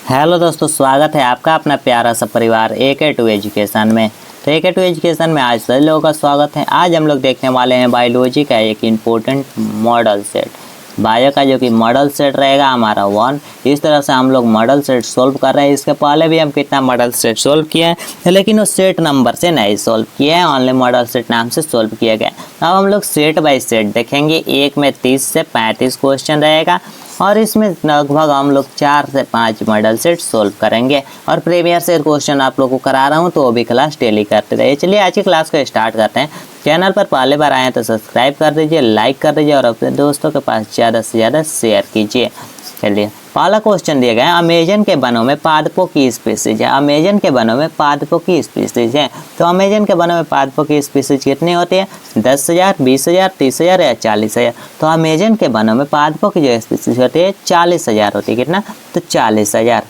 Hello दोस्तों, स्वागत है आपका अपना प्यारा सा परिवार AK2 एजुकेशन में। तो AK2 एजुकेशन में आज सभी लोगों का स्वागत है। आज हम लोग देखने वाले हैं बायोलॉजी का एक इम्पोर्टेंट मॉडल सेट। बायो का जो कि मॉडल सेट रहेगा हमारा 1। इस तरह से हम लोग मॉडल सेट सोल्व कर रहे हैं। इसके पहले भी हम कितना मॉडल सेट सोल्व किए हैं, लेकिन उस सेट नंबर से नहीं सोल्व किए हैं, ओनली मॉडल सेट नाम से सोल्व किया गया। अब हम लोग सेट बाय सेट देखेंगे। एक में 30 से 35 क्वेश्चन रहेगा और इसमें लगभग हम लोग 4 से 5 मॉडल सेट सोल्व करेंगे। और प्रीवियस ईयर क्वेश्चन आप लोगों को करा रहा हूँ, तो वो भी क्लास डेली करते रहिए। चलिए आज की क्लास को स्टार्ट करते हैं। चैनल पर पहले बार आए हैं तो सब्सक्राइब कर दीजिए, लाइक कर दीजिए और अपने दोस्तों के पास ज़्यादा से ज़्यादा शेयर कीजिए। चलिए पहला क्वेश्चन दिया गया है, अमेजन के वनों में पादपों की स्पीसीज है। अमेजन के वनों में पादपों की स्पीसीज है। तो अमेजन के वनों में पादपों की स्पीसीज कितनी होती है? 10,000, 20,000, 30,000 या 40,000। तो अमेजन के वनों में पादपों की जो स्पीसीज होती है 40,000 होती है। कितना? तो 40,000।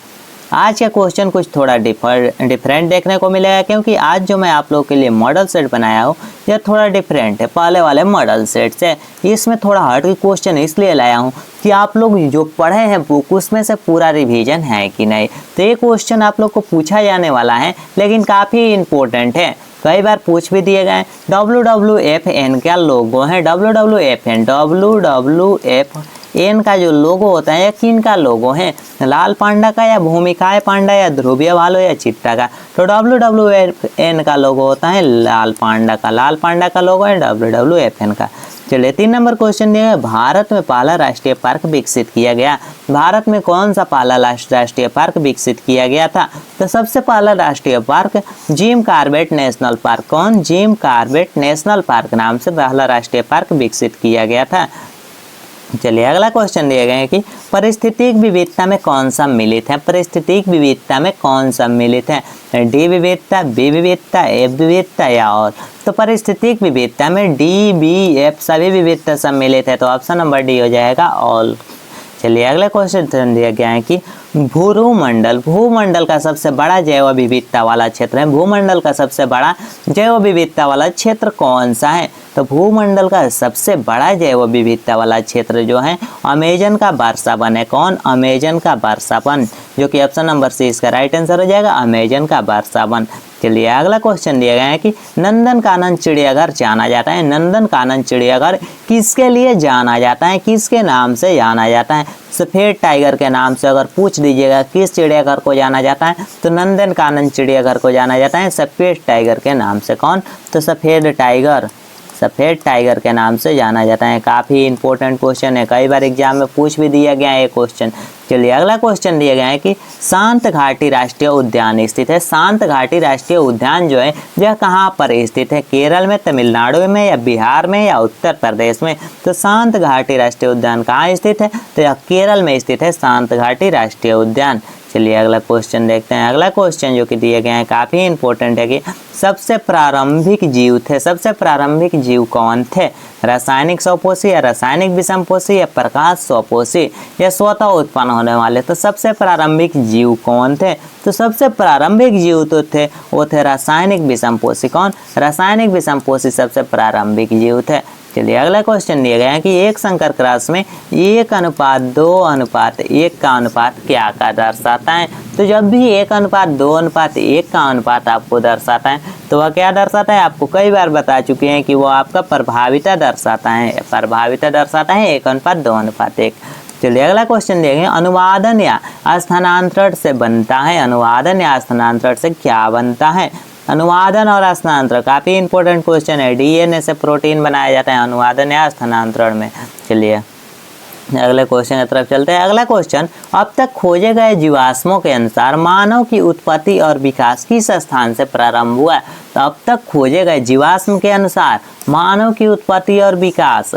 आज का क्वेश्चन कुछ थोड़ा डिफरेंट देखने को मिलेगा, क्योंकि आज जो मैं आप लोगों के लिए मॉडल सेट बनाया हूँ यह थोड़ा डिफरेंट है पहले वाले मॉडल सेट से। इसमें थोड़ा हट के क्वेश्चन इसलिए लाया हूँ कि आप लोग जो पढ़े हैं बुक उसमें से पूरा रिवीजन है कि नहीं। तो ये क्वेश्चन आप लोग को पूछा जाने वाला है, लेकिन काफ़ी इम्पोर्टेंट है। कई बार पूछ भी दिए गए। WWFN क्या लोगो है? WWFN का जो लोगो होता है, किन का लोगो है? लाल पांडा का या भूमिकाय पांडा या ध्रुवीय भालू या चित्ता का? तो WWFN का लोगो होता है लाल पांडा का। लाल पांडा का लोगो है WWFN का। चलिए 3 नंबर क्वेश्चन दिया है, भारत में पहला राष्ट्रीय पार्क विकसित किया गया। भारत में कौन सा पहला राष्ट्रीय पार्क विकसित किया गया था? तो सबसे पहला राष्ट्रीय park Jim Corbett national park. कौन? जिम कॉर्बेट नेशनल पार्क नाम से पहला राष्ट्रीय पार्क विकसित किया गया था। चलिए अगला क्वेश्चन दिए गए हैं कि पारिस्थितिक विविधता में कौन सा मिलित है? पारिस्थितिक विविधता में कौन सा मिलित है? डी विविधता, बी विविधता, एफ विविधता या और? तो पारिस्थितिक विविधता में डी, बी, एफ सभी विविधता सम्मिलित है। तो ऑप्शन नंबर डी हो जाएगा ऑल। चलिए अगला क्वेश्चन दिया गया है कि भूमंडल का सबसे बड़ा जैव विविधता वाला क्षेत्र है। भूमंडल का सबसे बड़ा जैव विविधता वाला क्षेत्र कौन सा है? तो भूमंडल का सबसे बड़ा जैव विविधता वाला क्षेत्र जो है अमेजन का वर्षावन है। कौन? अमेजन का वर्षावन, जो कि ऑप्शन नंबर सी इसका राइट आंसर हो जाएगा, अमेजन का वर्षावन। चलिए अगला क्वेश्चन दिया गया है कि नंदनकानन चिड़ियाघर जाना जाता है। नंदनकानन चिड़ियाघर किसके लिए जाना जाता है? किसके नाम से जाना जाता है? सफ़ेद टाइगर के नाम से अगर पूछ दीजिएगा किस चिड़ियाघर को जाना जाता है, तो नंदनकानन चिड़ियाघर को जाना जाता है सफ़ेद टाइगर के नाम से। कौन? तो सफ़ेद टाइगर के नाम से जाना जाता है। काफ़ी इंपॉर्टेंट क्वेश्चन है, कई बार एग्जाम में पूछ भी दिया गया है ये क्वेश्चन। चलिए अगला क्वेश्चन दिया गया है कि शांत घाटी राष्ट्रीय उद्यान स्थित है। शांत घाटी राष्ट्रीय उद्यान जो है यह कहाँ पर स्थित है? केरल में, तमिलनाडु में या बिहार में या उत्तर प्रदेश में? तो शांत घाटी राष्ट्रीय उद्यान कहाँ स्थित है? तो यह केरल में स्थित है शांत घाटी राष्ट्रीय उद्यान। चलिए अगला क्वेश्चन देखते हैं। अगला क्वेश्चन जो कि दिए गए हैं काफ़ी इंपॉर्टेंट है कि सबसे प्रारंभिक जीव थे। सबसे प्रारंभिक जीव कौन थे? रासायनिक स्वपोषी या रासायनिक विषमपोषी या प्रकाश स्वपोषी या स्वतः उत्पन्न होने वाले? तो सबसे प्रारंभिक जीव कौन थे? तो सबसे प्रारंभिक जीव तो थे वो थे रासायनिक विषमपोषी। कौन? रासायनिक विषमपोषी सबसे प्रारंभिक जीव थे। चलिए अगला क्वेश्चन दिया गया है कि एक संकर क्रॉस में 1:2:1 का अनुपात क्या का दर्शाता है? तो जब भी 1:2:1 का अनुपात आपको दर्शाता है तो वह क्या दर्शाता है? आपको कई बार बता चुके हैं कि वो आपका प्रभाविता दर्शाता है। प्रभाविता दर्शाता है 1:2:1। चलिए अगला क्वेश्चन देखेंगे, अनुवादन या स्थानांतरण से बनता है। अनुवादन या स्थानांतरण से क्या बनता है? अनुवादन और स्थानांतरण काफ़ी इंपॉर्टेंट क्वेश्चन है। DNA से प्रोटीन बनाया जाता है अनुवादन या स्थानांतरण में। चलिए अगले क्वेश्चन की तरफ चलते हैं। अगला क्वेश्चन, अब तक खोजे गए जीवाश्मों के अनुसार मानव की उत्पत्ति और विकास किस स्थान से प्रारंभ हुआ? तो अब तक खोजे गए जीवाश्म के अनुसार मानव की उत्पत्ति और विकास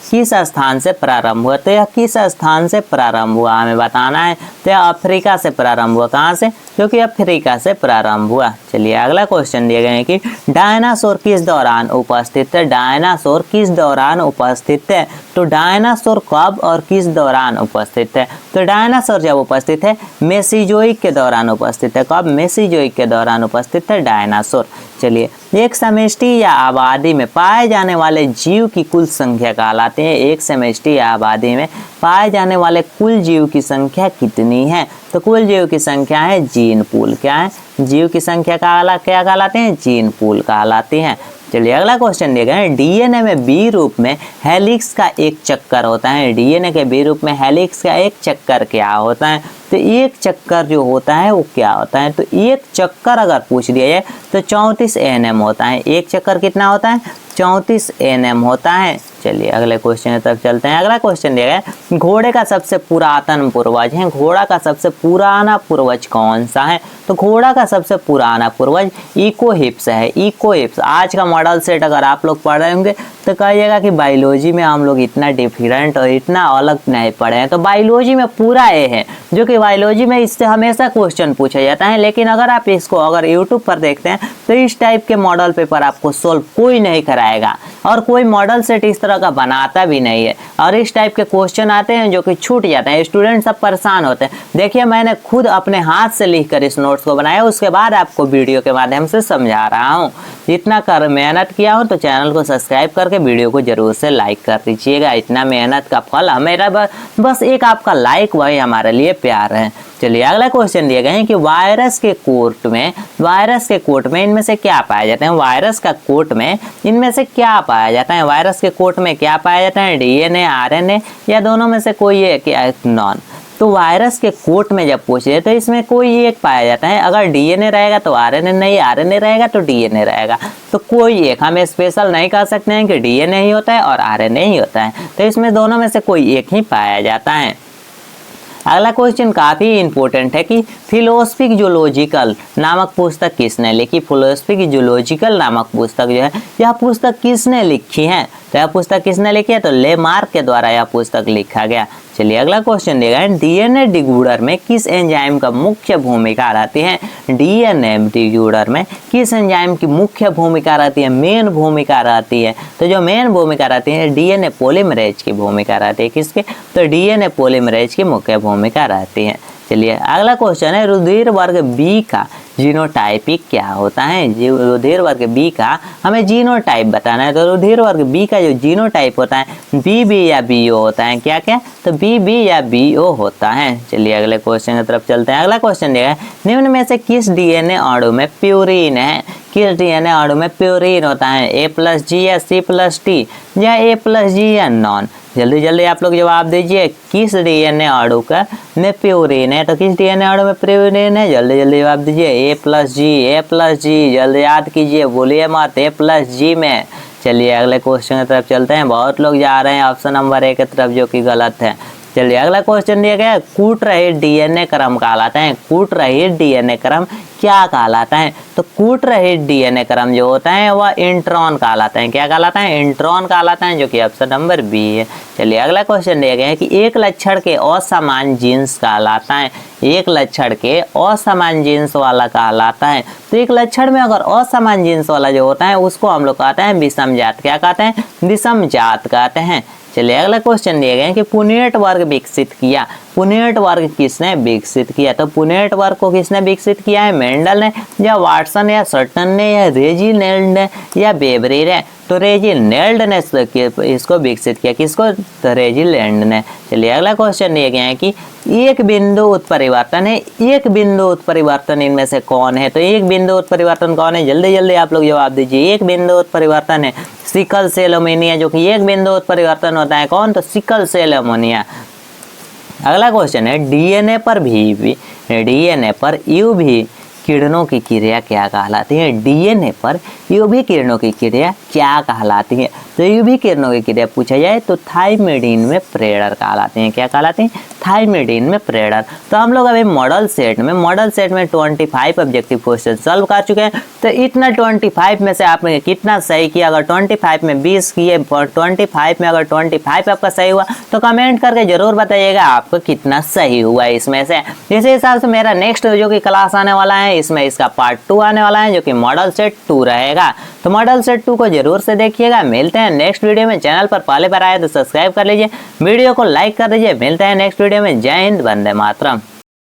किस स्थान से प्रारंभ हुआ? तो यह किस स्थान से प्रारंभ हुआ हमें बताना है। तो यह अफ्रीका से प्रारंभ हुआ। कहाँ से? क्योंकि अफ्रीका से प्रारंभ हुआ। चलिए अगला क्वेश्चन दिए गए हैं कि डायनासोर किस दौरान उपस्थित है? डायनासोर किस दौरान उपस्थित है? तो डायनासोर कब और किस दौरान उपस्थित है? तो डायनासोर जब उपस्थित है मेसीजोइक के दौरान उपस्थित है। कब? मेसीजोइक के दौरान उपस्थित है डायनासोर। चलिए, एक समष्टि या आबादी में पाए जाने वाले जीव की कुल संख्या कहलाते हैं। एक समष्टि या आबादी में पाए जाने वाले कुल जीव की संख्या कितनी है? तो कुल जीव की संख्या है जीन पूल। क्या है? जीव की संख्या क्या कहलाते हैं? जीन पूल कहलाती हैं। चलिए, अगला क्वेश्चन दिया गया है, डीएनए में बी रूप में हेलिक्स का एक चक्कर होता है। डीएनए के बी रूप में हेलिक्स का एक चक्कर क्या होता है? तो एक चक्कर जो होता है वो क्या होता है? तो एक चक्कर अगर पूछ दिया जाए तो 34 एनएम होता है। एक चक्कर कितना होता है? 34 एनएम होता है। चलिए, अगले क्वेश्चन की तरफ चलते हैं। अगला क्वेश्चन दिया गया है, घोड़े का सबसे पुरातन पूर्वज है। घोड़ा का सबसे पुराना पूर्वज कौन सा है? तो घोड़ा का सबसे पुराना पूर्वज इकोहिप्स है। इकोहिप्स आज का मॉडल सेट अगर आप लोग पढ़ रहे होंगे तो कहिएगा कि बायोलॉजी में हम लोग इतना डिफरेंट और इतना अलग नहीं पढ़े हैं। तो बायोलॉजी में पूरा ए है, जो कि बायोलॉजी में इससे हमेशा क्वेश्चन पूछा जाता है। लेकिन अगर आप इसको अगर यूट्यूब पर देखते हैं तो इस टाइप के मॉडल पेपर आपको सोल्व कोई नहीं कराएगा और कोई मॉडल सेट इस तरह का बनाता भी नहीं है। और इस टाइप के क्वेश्चन आते हैं जो कि छूट जाते हैं, स्टूडेंट सब परेशान होते हैं। देखिए, मैंने खुद अपने हाथ से लिख कर इस नोट्स को बनाया, उसके बाद आपको वीडियो के माध्यम से समझा रहा हूँ। जितना कर मेहनत किया हूँ तो चैनल को सब्सक्राइब करके वीडियो को जरूर से लाइक कर दीजिएगा। इतना मेहनत का फल हमेरा बस एक आपका लाइक वही हमारे लिए प्यार है। चलिए, अगला क्वेश्चन दिए गए हैं कि वायरस के कोट में इनमें से क्या पाया जाता है? वायरस का कोट में इनमें से क्या पाया जाता है? वायरस के कोट में क्या पाया जाता है? डीएनए, आरएनए या दोनों में से कोई एक या नॉन? तो वायरस के कोट में जब पूछे तो इसमें कोई एक पाया जाता है। अगर डीएनए रहेगा तो आरएनए नहीं, आरएनए रहेगा तो डीएनए रहेगा। तो कोई एक हम स्पेशल नहीं कह सकते हैं कि डीएनए ही होता है और आरएनए ही होता है। तो इसमें दोनों में से कोई एक ही पाया जाता है। अगला क्वेश्चन काफी इंपॉर्टेंट है कि फिलोसफिक जूलॉजिकल नामक पुस्तक किसने लिखी? फिलोसफिक जूलॉजिकल नामक पुस्तक जो है, यह पुस्तक किसने लिखी है? तो यह पुस्तक किसने लिखी है? तो लेमार्क के द्वारा यह पुस्तक लिखा गया। चलिए, अगला क्वेश्चन दिया है, डीएनए डिकोडर में किस एंजाइम का मुख्य भूमिका रहती है? डीएनए डिकोडर में किस एंजाइम की मुख्य भूमिका रहती है? मेन भूमिका रहती है। तो जो मेन भूमिका रहती है डीएनए पॉलीमरेज की भूमिका रहती है। किसके? तो डीएनए पॉलीमरेज की मुख्य भूमिका रहती है। चलिए, अगला क्वेश्चन है, रुधिर वर्ग बी का जीनोटाइपिक क्या होता है? रुधिर वर्ग बी का हमें जीनोटाइप बताना है। तो रुधिर वर्ग बी का जो जीनोटाइप होता है बीबी या बीओ होता है। क्या क्या? तो बीबी या बीओ होता है। चलिए, अगले क्वेश्चन की तरफ चलते हैं। अगला क्वेश्चन दिया है, निम्न में से किस डीएनए अणु में प्यूरिन है? किस डीएनए अणु में प्यूरिन होता है? A+G या C+T या A+G या नॉन? जल्दी जल्दी आप लोग जवाब दीजिए। किस डीएनए अणु का में प्यूरिन है? तो किस डीएनए अणु में प्यूरिन है? जल्दी जल्दी जवाब दीजिए। A+G जल्दी याद कीजिए, बोलिए मत, A+G में। चलिए, अगले क्वेश्चन की तरफ चलते हैं। बहुत लोग जा रहे हैं ऑप्शन नंबर 1 की तरफ, जो कि गलत है। चलिए, अगला क्वेश्चन दिया गया है, कूट रहित डीएनए क्रम कहलाता है। कूट रहित डीएनए क्रम क्या कहलाता है? तो कूट रहित डीएनए क्रम जो होता है वह इंट्रॉन कहलाता है। क्या कहलाता है? इंट्रॉन कहलाता है, जो कि ऑप्शन नंबर बी है। चलिए, अगला क्वेश्चन दिया गया है कि एक लक्षण के असमान जीन्स कहलाता है। एक लक्षण के असमान जीन्स वाला कहलाता है। तो एक लक्षण में अगर असमान जीन्स वाला जो होता है उसको हम लोग कहते हैं विषम जात। क्या कहते हैं? विषम जात कहते हैं। चलिए, अगला क्वेश्चन दिए गए हैं कि पुनेट वर्ग विकसित किया। पुनेट वर्ग किसने विकसित किया? तो पुनेट वर्ग को किसने विकसित किया है? मेंडल ने या वाटसन या सर्टन ने या रेजिनेल्ड ने या बेबरी ने? तो रेजिनेल्ड ने इसको विकसित किया। किसको? तो रेजिनेल्ड ने। चलिए, अगला क्वेश्चन दिए गए हैं कि एक बिंदु उत्परिवर्तन है। एक बिंदु उत्परिवर्तन इनमें से कौन है? तो एक बिंदु उत्परिवर्तन कौन है? जल्दी जल्दी आप लोग जवाब दीजिए। एक बिंदु उत्परिवर्तन है सिकल सेल एनीमिया, जो कि एक बिंदु उत्परिवर्तन होता है। कौन? तो सिकल सेल एनीमिया। अगला क्वेश्चन है, डीएनए पर यूवी किरणों की क्रिया क्या कहलाती है? डीएनए पर यूवी किरणों की क्रिया क्या कहलाती है? तो यूवी किरणों की क्रिया पूछा जाए तो थाइमिडीन में प्रेरक कहलाते हैं। क्या कहलाते हैं? थाइमिडीन में प्रेरक। तो हम लोग अभी मॉडल सेट में 25 ऑब्जेक्टिव क्वेश्चन सॉल्व कर चुके हैं। तो इतना 25 में से आपने कितना सही किया? अगर 25 में 20 किए, 25 में अगर 25 आपका सही हुआ तो कमेंट करके जरूर बताइएगा आपको कितना सही हुआ इसमें से। इसी हिसाब से मेरा नेक्स्ट जो कि क्लास आने वाला है, इसमें इसका पार्ट 2 आने वाला है, जो कि मॉडल सेट 2 रहेगा। तो मॉडल सेट 2 को जरूर से देखिएगा। मिलते हैं नेक्स्ट वीडियो में। चैनल पर पहले बार आए तो सब्सक्राइब कर लीजिए, वीडियो को लाइक कर दीजिए। मिलते हैं नेक्स्ट वीडियो में। जय हिंद, वंदे मातरम।